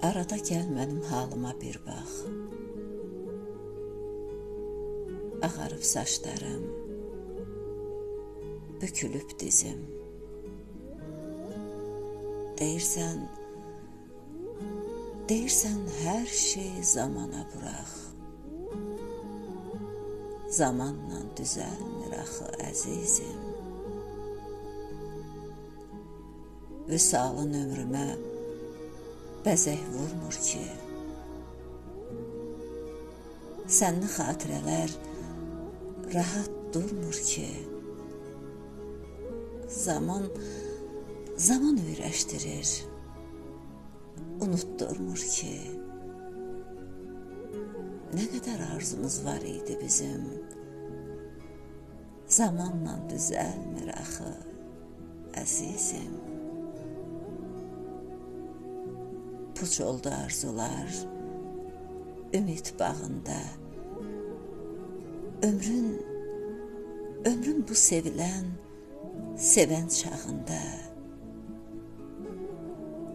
Arada gəl mənim halıma bir bax. Ağarıb saçlarım, bükülüb dizim. Deyirsən hər şey zamana burax. Zamanla düzəlmir axı əzizim. Vüsalın ömrümə bəzək vurmur ki. Sənli xatirələr rahat durmur ki. Zaman öyrəşdirir, unutturmur ki. Nə qədər arzumuz var idi bizim. Zamanla düzəlmir axı əzizim. Puç oldu arzular, ümid bağında. Ömrüm bu sevən çağında.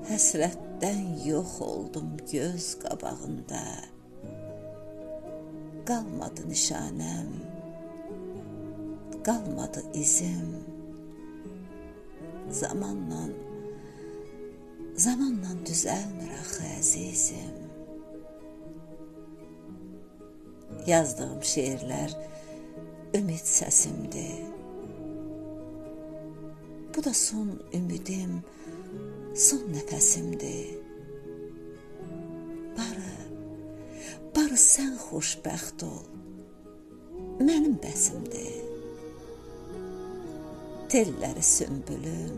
Həsrətdən yox oldum göz qabağında. Qalmadı nişanəm, qalmadı izim. Zamanla düzəlmir axı əzizim. Yazdığım şeirlər ümid səsimdir. Bu da son ümidim, son nəfəsimdir. Barı sən xoşbəxt ol, mənim bəsimdir. Telləri sümbülüm,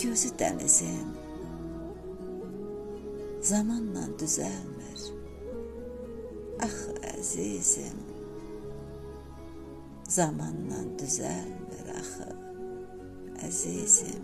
gözü dənizim. Zamanla düzəlmir, axı əzizim. Zamanla düzəlmir axı əzizim.